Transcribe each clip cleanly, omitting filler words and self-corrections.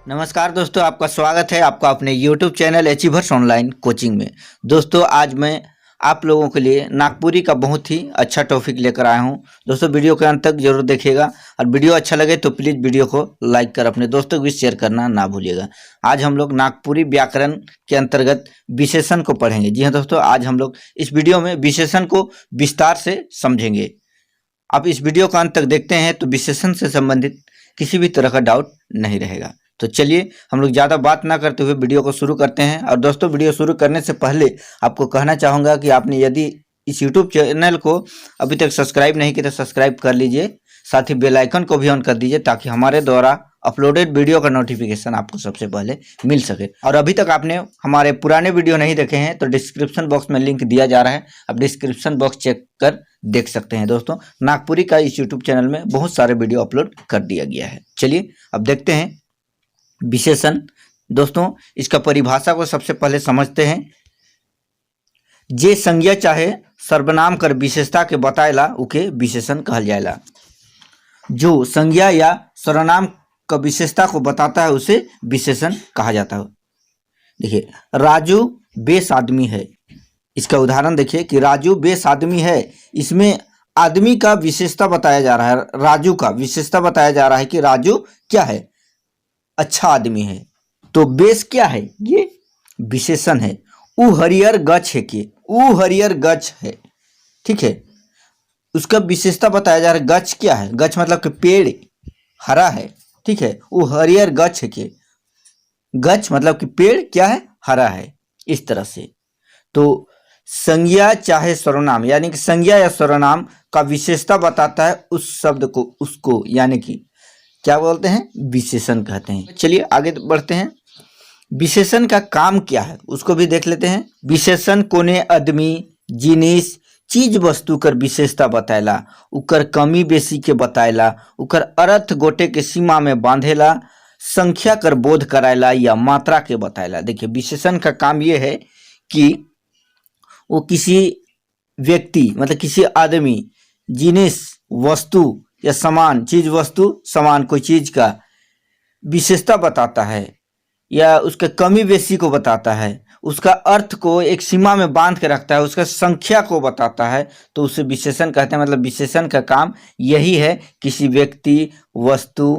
नमस्कार दोस्तों, आपका स्वागत है आपका अपने YouTube channel achievers online coaching में। दोस्तों आज मैं आप लोगों के लिए नागपुरी का बहुत ही अच्छा टॉपिक लेकर आया हूं। दोस्तों वीडियो के अंत तक जरूर देखिएगा और वीडियो अच्छा लगे तो प्लीज़ वीडियो को लाइक कर अपने दोस्तों को भी शेयर करना ना भूलिएगा। आज हम लोग नागपुरी व्याकरण के अंतर्गत विशेषण को पढ़ेंगे। जी हाँ दोस्तों, आज हम लोग इस वीडियो में विशेषण को विस्तार से समझेंगे। आप इस वीडियो का अंत तक देखते हैं तो विशेषण से संबंधित किसी भी तरह का डाउट नहीं रहेगा। तो चलिए हम लोग ज़्यादा बात ना करते हुए वीडियो को शुरू करते हैं। और दोस्तों वीडियो शुरू करने से पहले आपको कहना चाहूँगा कि आपने यदि इस YouTube चैनल को अभी तक सब्सक्राइब नहीं किया तो सब्सक्राइब कर लीजिए, साथ ही बेल आइकन को भी ऑन कर दीजिए ताकि हमारे द्वारा अपलोडेड वीडियो का नोटिफिकेशन आपको सबसे पहले मिल सके। और अभी तक आपने हमारे पुराने वीडियो नहीं देखे हैं तो डिस्क्रिप्शन बॉक्स में लिंक दिया जा रहा है, आप डिस्क्रिप्शन बॉक्स चेक कर देख सकते हैं। दोस्तों नागपुरी का इस यूट्यूब चैनल में बहुत सारे वीडियो अपलोड कर दिया गया है। चलिए अब देखते हैं विशेषण। दोस्तों इसका परिभाषा को सबसे पहले समझते हैं। जे संज्ञा चाहे सर्वनाम कर विशेषता के बताएला उके विशेषण कहल जाएला। जो संज्ञा या सर्वनाम का विशेषता को बताता है उसे विशेषण कहा जाता है। देखिए राजू बेस आदमी है, इसका उदाहरण देखिए कि राजू बेस आदमी है। इसमें आदमी का विशेषता बताया जा रहा है, राजू का विशेषता बताया जा रहा है कि राजू क्या है, अच्छा आदमी है। तो बेस क्या है, ये विशेषण है। उ हरियर गछ है कि उ हरियर गछ है, ठीक है, उसका विशेषता बताया जा रहा है। गछ क्या है, गछ मतलब कि पेड़ हरा है, ठीक है। उ हरियर गछ है कि गछ मतलब कि पेड़ क्या है, हरा है, इस तरह से। तो संज्ञा चाहे सर्वनाम यानी कि संज्ञा या सर्वनाम का विशेषता बताता है उस शब्द को, उसको यानी कि क्या बोलते हैं, विशेषण कहते हैं। चलिए आगे बढ़ते हैं। विशेषण का काम क्या है उसको भी देख लेते हैं। विशेषण कोने आदमी जिनिस चीज वस्तु कर विशेषता बताएला, उकर कमी बेसी के बताएला, उकर अर्थ गोटे के सीमा में बांधेला, संख्या कर बोध कराएला या मात्रा के बताएला। देखिए विशेषण का काम ये है कि वो किसी व्यक्ति मतलब किसी आदमी, जिनिस वस्तु या समान, चीज वस्तु समान कोई चीज का विशेषता बताता है या उसके कमी बेसी को बताता है, उसका अर्थ को एक सीमा में बांध के रखता है, उसका संख्या को बताता है, तो उसे विशेषण कहते हैं। मतलब विशेषण का काम यही है, किसी व्यक्ति वस्तु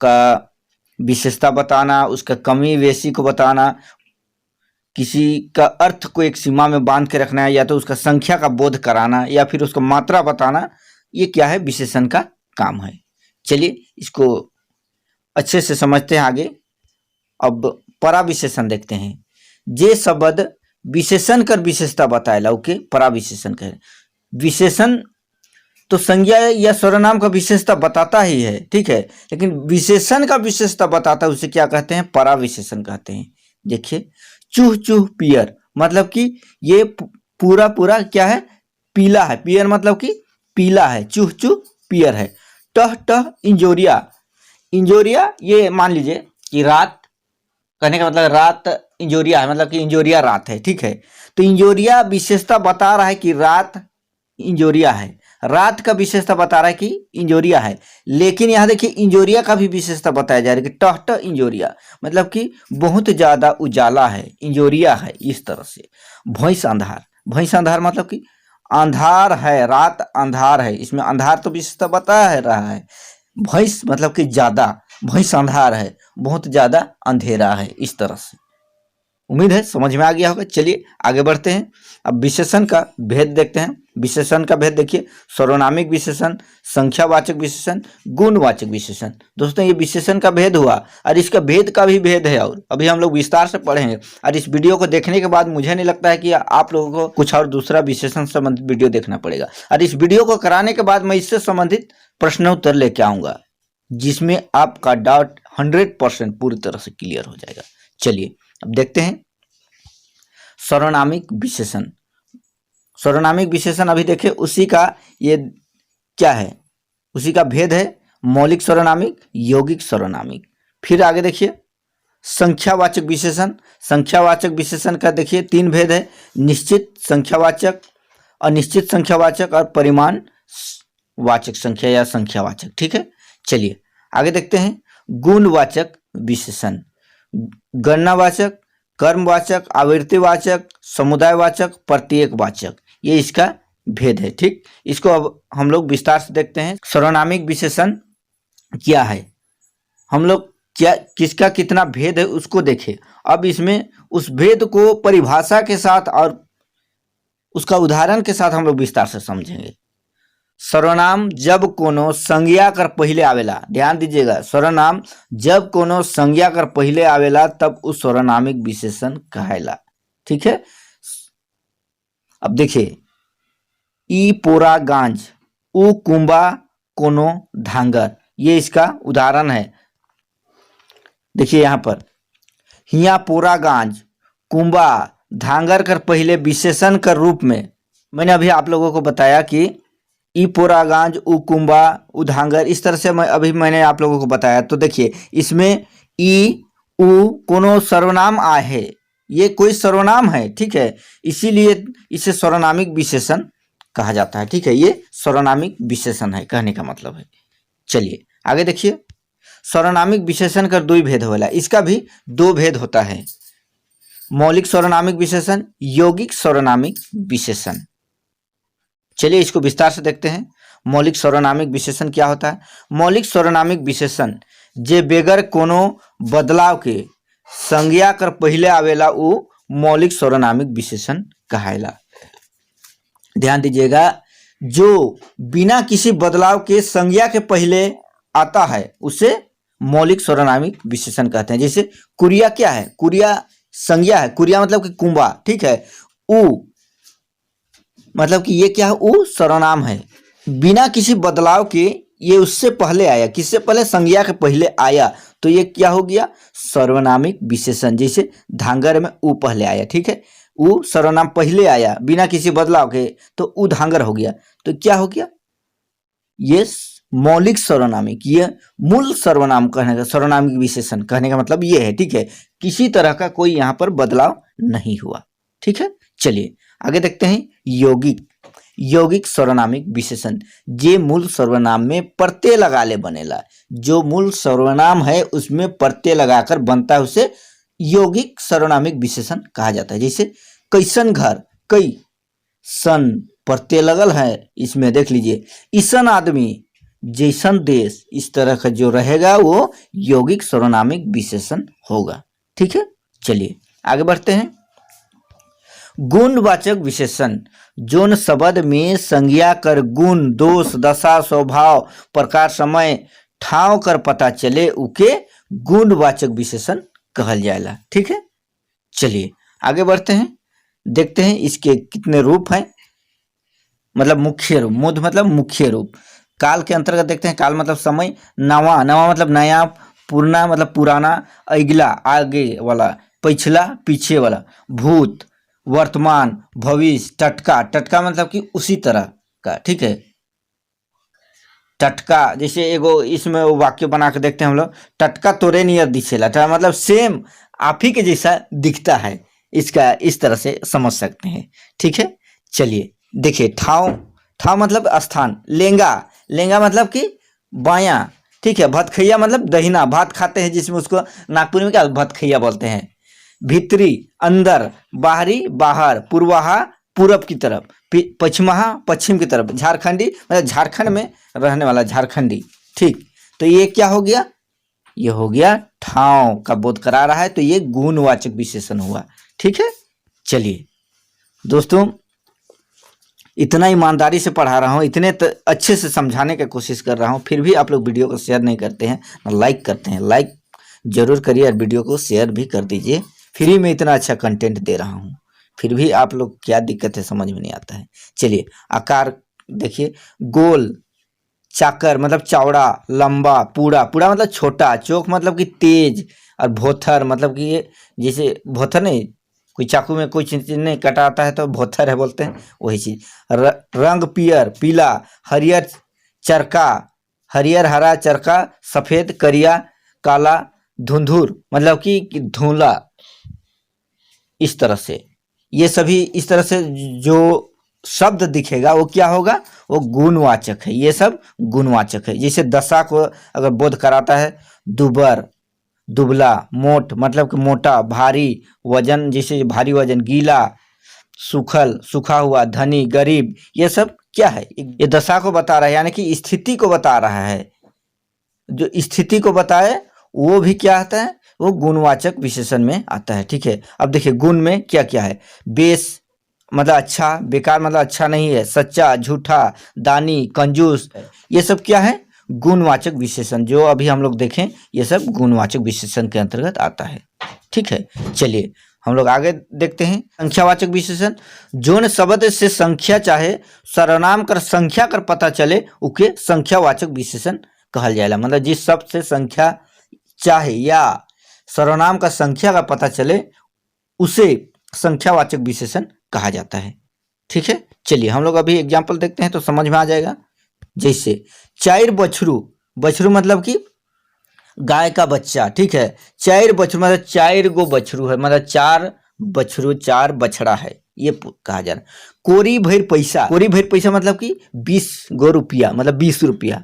का विशेषता बताना, उसका कमी बेसी को बताना, किसी का अर्थ को एक सीमा में बांध के रखना है, या तो उसका संख्या का बोध कराना या फिर उसका मात्रा बताना। ये क्या है, विशेषण का काम है। चलिए इसको अच्छे से समझते हैं आगे। अब पराविशेषण देखते हैं। जे शब्द विशेषण कर विशेषता बताएला ओके पराविशेषण कहे। विशेषण तो संज्ञा या सर्वनाम का विशेषता बताता ही है, ठीक है, लेकिन विशेषण का विशेषता बताता है उसे क्या कहते हैं, पराविशेषण कहते हैं। देखिए चूह चूह पियर मतलब कि ये पूरा पूरा क्या है, पीला है। पियर मतलब कि पीला है, चूह चूह पियर है। टह टह इंजोरिया, इंजोरिया ये मान लीजिए कि रात कहने का मतलब रात इंजोरिया है, मतलब कि इंजोरिया रात है, ठीक है। तो इंजोरिया विशेषता बता रहा है कि रात इंजोरिया है, रात का विशेषता बता रहा है कि इंजोरिया है। लेकिन यहाँ देखिए इंजोरिया का भी विशेषता बताया जा रहा है कि टह टह इंजोरिया मतलब कि बहुत ज्यादा उजाला है, इंजोरिया है, इस तरह से। भैंस अंधार, भैंस अंधार मतलब कि अंधार है, रात अंधार है, इसमें अंधार तो विशेषता बता रहा है। भैंस मतलब कि ज्यादा, भैंस अंधार है, बहुत ज्यादा अंधेरा है, इस तरह से। उम्मीद है समझ में आ गया होगा। चलिए आगे बढ़ते हैं। अब विशेषण का भेद देखते हैं। विशेषण का भेद देखिए, सर्वनामिक विशेषण, संख्यावाचक विशेषण, गुणवाचक विशेषण। दोस्तों ये विशेषण का भेद हुआ और इसका भेद का भी भेद है और अभी हम लोग विस्तार से पढ़ेंगे। और इस वीडियो को देखने के बाद मुझे नहीं लगता है कि आप लोगों को कुछ और दूसरा विशेषण संबंधित वीडियो देखना पड़ेगा। और इस वीडियो को कराने के बाद मैं इससे संबंधित प्रश्नोत्तर लेके आऊंगा जिसमें आपका डाउट 100% पूरी तरह से क्लियर हो जाएगा। चलिए अब देखते हैं सर्वनामिक विशेषण। सर्वनामिक विशेषण अभी देखिए उसी का ये क्या है, उसी का भेद है, मौलिक सर्वनामिक, यौगिक सर्वनामिक। फिर आगे देखिए संख्यावाचक विशेषण। संख्यावाचक विशेषण का देखिए 3 भेद है, निश्चित संख्यावाचक, अनिश्चित संख्यावाचक और परिमाण वाचक संख्या या संख्यावाचक, ठीक है। चलिए आगे देखते हैं गुणवाचक विशेषण। गणनावाचक, कर्मवाचक, आवृत्तिवाचक, समुदायवाचक, प्रत्येकवाचक, ये इसका भेद है। ठीक, इसको अब हम लोग विस्तार से देखते हैं। सर्वनामिक विशेषण क्या है, हम लोग क्या किसका कितना भेद है उसको देखें। अब इसमें उस भेद को परिभाषा के साथ और उसका उदाहरण के साथ हम लोग विस्तार से समझेंगे। सर्वनाम जब कोनो संज्ञा कर पहले आवेला, ध्यान दीजिएगा, सर्वनाम जब कोनो संज्ञा कर पहले आवेला तब उस सर्वनामिक विशेषण कहेला। ठीक है, अब देखिए, ई पोरा गांज, उ कुंबा कोनो धांगर, ये इसका उदाहरण है। देखिए यहाँ पर हिया पोरा गांज, कुंबा, धांगर कर पहले विशेषण कर रूप में मैंने अभी आप लोगों को बताया कि ई पोरा गांज, उ कुंबा, उ धांगर, इस तरह से मैंने आप लोगों को बताया। तो देखिए इसमें ई उ कोनो सर्वनाम आए है, ये कोई सर्वनाम है। ठीक है, इसीलिए इसे सर्वनामिक विशेषण कहा जाता है। ठीक है, ये सर्वनामिक विशेषण है, कहने का मतलब है। चलिए आगे देखिए, सर्वनामिक विशेषण का दो भेद होला, इसका भी दो भेद होता है, मौलिक सर्वनामिक विशेषण, यौगिक सर्वनामिक विशेषण। चलिए इसको विस्तार से देखते हैं। मौलिक सर्वनामिक विशेषण क्या होता है? मौलिक सर्वनामिक विशेषण जे बेगर कोनो बदलाव के संज्ञा कर पहले आवेला वो मौलिक सर्वनामिक विशेषण कहायला। ध्यान दीजिएगा, जो बिना किसी बदलाव के संज्ञा के पहले आता है उसे मौलिक सर्वनामिक विशेषण कहते हैं। जैसे कुरिया क्या है? कुरिया संज्ञा है, कुरिया मतलब कि कुंबा। ठीक है, उ मतलब कि ये क्या है? उ सर्वनाम है, बिना किसी बदलाव के ये उससे पहले आया, किससे पहले? संज्ञा के पहले आया, तो ये क्या हो गया? सर्वनामिक विशेषण। जैसे धांगर में उ पहले आया, ठीक है, उ सर्वनाम पहले आया बिना किसी बदलाव के, तो उ धांगर हो गया। तो क्या हो गया? ये मौलिक सर्वनामिक, ये मूल सर्वनाम कहने का, सर्वनामिक विशेषण कहने का मतलब ये है। ठीक है, किसी तरह का कोई यहाँ पर बदलाव नहीं हुआ। ठीक है, चलिए आगे देखते हैं। यौगिक, यौगिक सर्वनामिक विशेषण, जे मूल सर्वनाम में प्रत्यय लगा ले बनेला। जो मूल सर्वनाम है उसमें प्रत्यय लगाकर बनता है, उसे यौगिक सर्वनामिक विशेषण कहा जाता है। जैसे कैसन घर, कई सन प्रत्यय लगल है, इसमें देख लीजिए। ईसन आदमी, जैसन देश, इस तरह का जो रहेगा वो यौगिक सर्वनामिक विशेषण होगा। ठीक है, चलिए आगे बढ़ते हैं। गुणवाचक विशेषण, जोन शब्द में संज्ञा कर गुण, दोष, दशा, स्वभाव, प्रकार, समय, ठाव कर पता चले उके गुणवाचक विशेषण कहल जाएगा। ठीक है, चलिए आगे बढ़ते हैं, देखते हैं इसके कितने रूप हैं। मतलब मुख्य रूप, मुद मतलब मुख्य रूप। काल के अंतर्गत देखते हैं, काल मतलब समय, नवा, नवा मतलब नया, पुराना मतलब पुराना, अगला आगे वाला, पिछला पीछे वाला, भूत वर्तमान, भविष्य, टटका, टटका मतलब कि उसी तरह का। ठीक है, टटका, जैसे एगो इसमें वो वाक्य बना के देखते हैं हम लोग, टटका तोरे नियर दिखेला, मतलब सेम आप ही के जैसा दिखता है, इसका इस तरह से समझ सकते हैं। ठीक है, चलिए देखिए, ठाव, ठाव मतलब स्थान, लेंगा, लेंगा मतलब कि बायां। ठीक है, भतखैया मतलब दहिना, भात खाते हैं जिसमें, उसको नागपुरी में क्या भतखैया बोलते हैं। भीतरी अंदर, बाहरी बाहर, पूर्वाहा पूरब की तरफ, पश्चिमहा पश्चिम की तरफ, झारखंडी मतलब झारखंड में रहने वाला झारखंडी। ठीक, तो ये क्या हो गया? ये हो गया ठाव का बोध करा रहा है, तो ये गुणवाचक विशेषण हुआ। ठीक है, चलिए दोस्तों, इतना ईमानदारी से पढ़ा रहा हूँ, इतने अच्छे से समझाने की कोशिश कर रहा हूँ, फिर भी आप लोग वीडियो को शेयर नहीं करते हैं, लाइक करते हैं। लाइक जरूर करिए और वीडियो को शेयर भी कर दीजिए। फ्री में इतना अच्छा कंटेंट दे रहा हूँ, फिर भी आप लोग क्या दिक्कत है समझ में नहीं आता है। चलिए आकार देखिए, गोल, चाकर मतलब चौड़ा, लंबा, पूरा, पूरा मतलब छोटा, चौक मतलब कि तेज, और भोथर मतलब कि ये जैसे भोथर नहीं, कोई चाकू में कोई चीज नहीं कटाता है तो भोथर है बोलते हैं, वही चीज। रंग पियर, पीला, हरियर चरका, हरियर हरा चरका, सफेद, करिया, काला, धुंधुर मतलब कि धुंधला। इस तरह से ये सभी इस तरह से जो शब्द दिखेगा वो क्या होगा? वो गुणवाचक है, ये सब गुणवाचक है। जैसे दशा को अगर बोध कराता है, दुबर, दुबला, मोट मतलब कि मोटा, भारी वजन जैसे भारी वजन, गीला, सूखल, सूखा हुआ, धनी, गरीब, ये सब क्या है, ये दशा को बता रहा है, यानी कि स्थिति को बता रहा है। जो स्थिति को बताए वो भी क्या आता है, वो गुणवाचक विशेषण में आता है। ठीक है, अब देखिए गुण में क्या क्या है। बेस मतलब अच्छा, बेकार मतलब अच्छा नहीं है, सच्चा, झूठा, दानी, कंजूस, ये सब क्या है, गुणवाचक विशेषण। जो अभी हम लोग देखें ये सब गुणवाचक विशेषण के अंतर्गत आता है। ठीक है, चलिए हम लोग आगे देखते हैं। संख्यावाचक विशेषण, जोन शब्द से संख्या चाहे सर्वनाम कर संख्या कर पता चले उके संख्यावाचक विशेषण कहल जाएगा। मतलब जिस शब्द से संख्या चाहे या सर्वनाम का संख्या का पता चले उसे संख्यावाचक विशेषण कहा जाता है। ठीक है, चलिए हम लोग अभी एग्जाम्पल देखते हैं तो समझ में आ जाएगा। जैसे चार बछरू, बछरू मतलब कि गाय का बच्चा। ठीक है, चार बछरू मतलब चार गो बछरू है, मतलब चार बछरू, चार बछड़ा है, ये कहा जा रहा है। कोरी भर पैसा, कोरी भर पैसा मतलब कि 20 गो रुपया, मतलब 20 रुपया।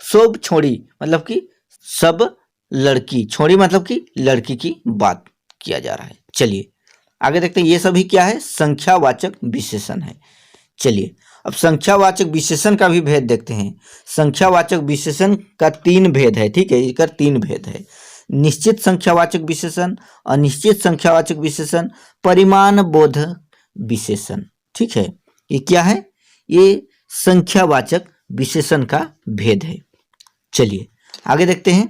सब छोड़ी मतलब कि सब लड़की, छोड़ी मतलब कि लड़की की बात किया जा रहा है। चलिए आगे देखते हैं, ये सभी क्या है, संख्यावाचक विशेषण है। चलिए अब संख्यावाचक विशेषण का भी भेद देखते हैं। संख्यावाचक विशेषण का 3 भेद है। ठीक है, इसका 3 भेद है। निश्चित संख्यावाचक विशेषण, अनिश्चित संख्यावाचक विशेषण, परिमाण बोधक विशेषण। ठीक है, ये क्या है, ये संख्यावाचक विशेषण का भेद है। चलिए आगे देखते हैं।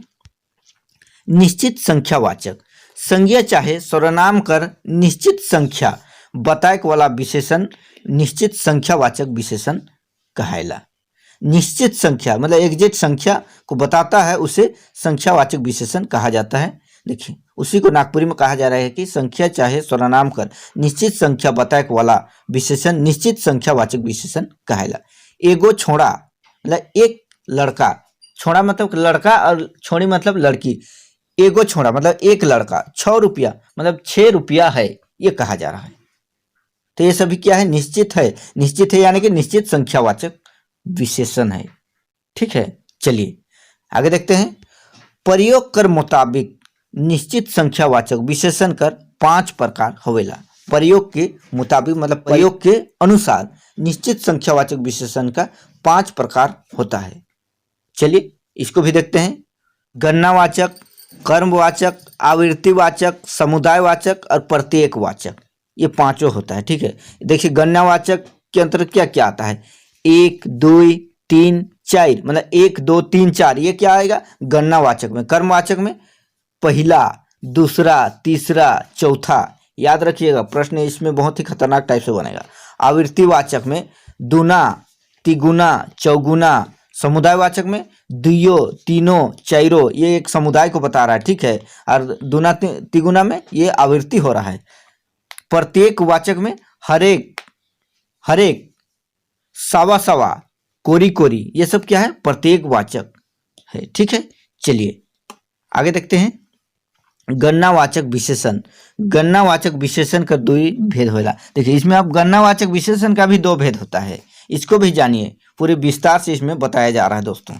निश्चित संख्यावाचक, संज्ञा चाहे सर्वनाम कर निश्चित संख्या बताएक वाला विशेषण निश्चित संख्यावाचक विशेषण कहायला। निश्चित संख्या मतलब एग्जैक्ट संख्या को बताता है, उसे संख्यावाचक विशेषण कहा जाता है। देखिए उसी को नागपुरी में कहा जा रहा है कि संख्या चाहे सर्वनाम कर निश्चित संख्या बताएक वाला विशेषण निश्चित संख्यावाचक विशेषण कहायला। एगो छोड़ा मतलब एक लड़का, छोड़ा मतलब लड़का और छोड़ी मतलब लड़की। एगो छोड़ा मतलब एक लड़का, 6 रुपया मतलब 6 रुपया है, ये कहा जा रहा है। तो ये सभी क्या है, निश्चित है। निश्चित है यानी कि निश्चित संख्यावाचक विशेषण है। ठीक है, चलिए आगे देखते हैं। प्रयोग कर मुताबिक निश्चित संख्यावाचक विशेषण कर 5 प्रकार होवेला। प्रयोग के मुताबिक मतलब प्रयोग के अनुसार निश्चित संख्यावाचक विशेषण का 5 प्रकार होता है। चलिए इसको भी देखते हैं। गणनावाचक, कर्मवाचक, आवृत्तिवाचक, समुदायवाचक और प्रत्येकवाचक, ये 5 होता है। ठीक है, देखिए गणनावाचक के अंतर्गत क्या क्या आता है, 1 2 3 4 मतलब 1 2 3 4, ये क्या आएगा गणनावाचक में। कर्मवाचक में पहला, दूसरा, तीसरा, चौथा, याद रखिएगा प्रश्न इसमें बहुत ही खतरनाक टाइप से बनेगा। आवृत्तिवाचक में दूना, तिगुना, चौगुना। समुदायवाचक में दुइयो, तीनों, चारों, ये एक समुदाय को बता रहा है। ठीक है, और दूना तिगुना में ये आवृत्ति हो रहा है। प्रत्येक वाचक में हरेक, हरेक, सवा सवा, कोरी कोरी, ये सब क्या है प्रत्येक वाचक है। ठीक है, चलिए आगे देखते हैं। गणनावाचक विशेषण, गणनावाचक विशेषण का 2 भेद होगा। देखिए इसमें अब गणनावाचक विशेषण का भी 2 भेद होता है, इसको भी जानिए, पूरे विस्तार से इसमें बताया जा रहा है दोस्तों।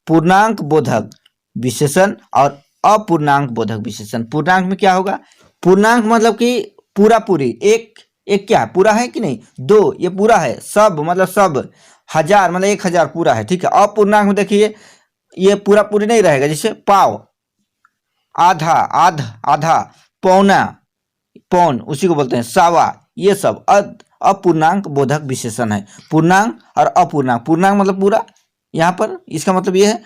पूर्णांक बोधक विशेषण और अपूर्णांक बोधक विशेषण। पूर्णांक में क्या होगा, पूर्णांक मतलब कि पूरा पूरी, एक एक क्या है पूरा है कि नहीं, 2 ये पूरा है, सब मतलब सब, 1000 मतलब 1000 पूरा है। ठीक है, अपूर्णांक में देखिए ये पूरा पूरी नहीं रहेगा, जैसे पाव, आधा, आधा, पौना, पौन उसी को बोलते हैं, सावा, ये सब अपूर्णांक बोधक विशेषण है। पूर्णांक और अपूर्णांक, पूर्णांक मतलब पूरा यहाँ पर इसका मतलब ये है,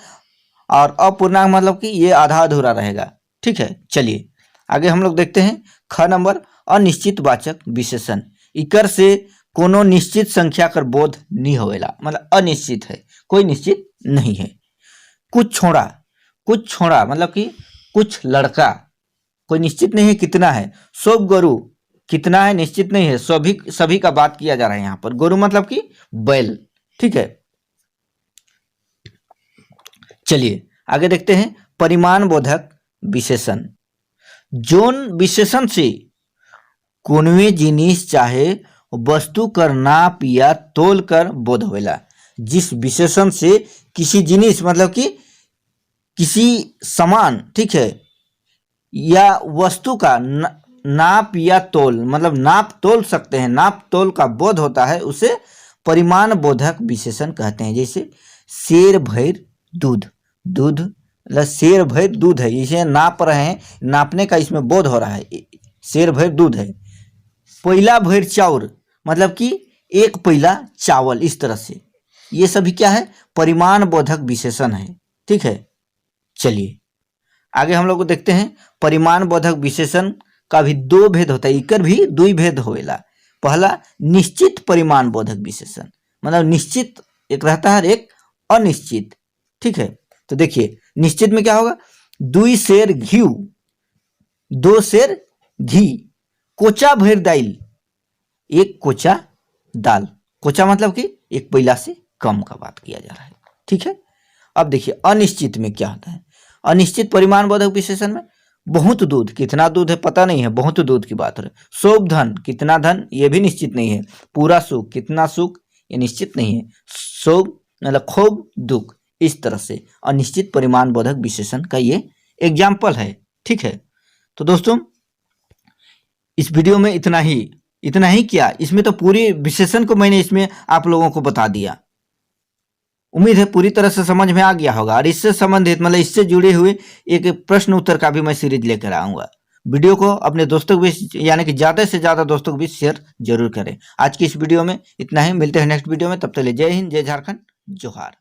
और अपूर्णांक मतलब कि ये आधा अधूरा रहेगा। ठीक है, चलिए आगे हम लोग देखते हैं। ख नंबर अनिश्चित वाचक विशेषण, इकर से कोनो निश्चित संख्या कर बोध नहीं होवेला, मतलब अनिश्चित है, कोई निश्चित नहीं है। कुछ छोड़ा, कुछ छोड़ा मतलब कि कुछ लड़का, कोई निश्चित नहीं है कितना है। सब गोरु, कितना है निश्चित नहीं है, सभी का बात किया जा रहा है यहाँ पर। गोरु मतलब कि बैल। ठीक है, चलिए आगे देखते हैं। परिमाण बोधक विशेषण, जोन विशेषण से कोनवे जिनिस चाहे वस्तु कर नाप या तोल कर बोध होवेला। जिस विशेषण से किसी जिनिस मतलब कि किसी सामान, ठीक है, या वस्तु का नाप या तोल, मतलब नाप तोल सकते हैं, नाप तोल का बोध होता है, उसे परिमाण बोधक विशेषण कहते हैं। जैसे शेर भैर दूध, दूध मतलब शेर भैर दूध है, इसे नाप रहे हैं, नापने का इसमें बोध हो रहा है, शेर भैर दूध है। पैला भैर चाउर मतलब कि एक पैला चावल, इस तरह से ये सभी क्या है, परिमाण बोधक विशेषण है। ठीक है, चलिए आगे हम लोग को देखते हैं। परिमाण बोधक विशेषण का भी दो भेद होता है, इकर भी दुई भेद होएला। पहला निश्चित परिमाण बोधक विशेषण, मतलब निश्चित एक रहता है, एक अनिश्चित। ठीक है, तो देखिए निश्चित में क्या होगा, 2 सेर घी, 2 सेर घी, कोचा भैर दाइल, एक कोचा दाल। कोचा मतलब कि एक पैला से कम का बात किया जा रहा है। ठीक है, अब देखिए अनिश्चित में क्या होता है। अनिश्चित परिमाण बोधक विशेषण में बहुत दूध, कितना दूध है पता नहीं है, बहुत दूध की बात हो रही है। शोभ धन, कितना धन, ये भी निश्चित नहीं है। पूरा सुख, कितना सुख, ये निश्चित नहीं है। शोभ मतलब खूब दुख, इस तरह से अनिश्चित परिमाण बोधक विशेषण का ये एग्जाम्पल है। ठीक है, तो दोस्तों इस वीडियो में इतना ही क्या, इसमें तो पूरी विशेषण को मैंने इसमें आप लोगों को बता दिया। उम्मीद है पूरी तरह से समझ में आ गया होगा। और इससे संबंधित मतलब इससे जुड़े हुए एक प्रश्न उत्तर का भी मैं सीरीज लेकर आऊंगा। वीडियो को अपने दोस्तों के बीच, यानी कि ज्यादा से ज्यादा दोस्तों के बीच शेयर जरूर करें। आज की इस वीडियो में इतना ही, मिलते हैं नेक्स्ट वीडियो में, तब तक ले जय हिंद, जय झारखंड, जोहार।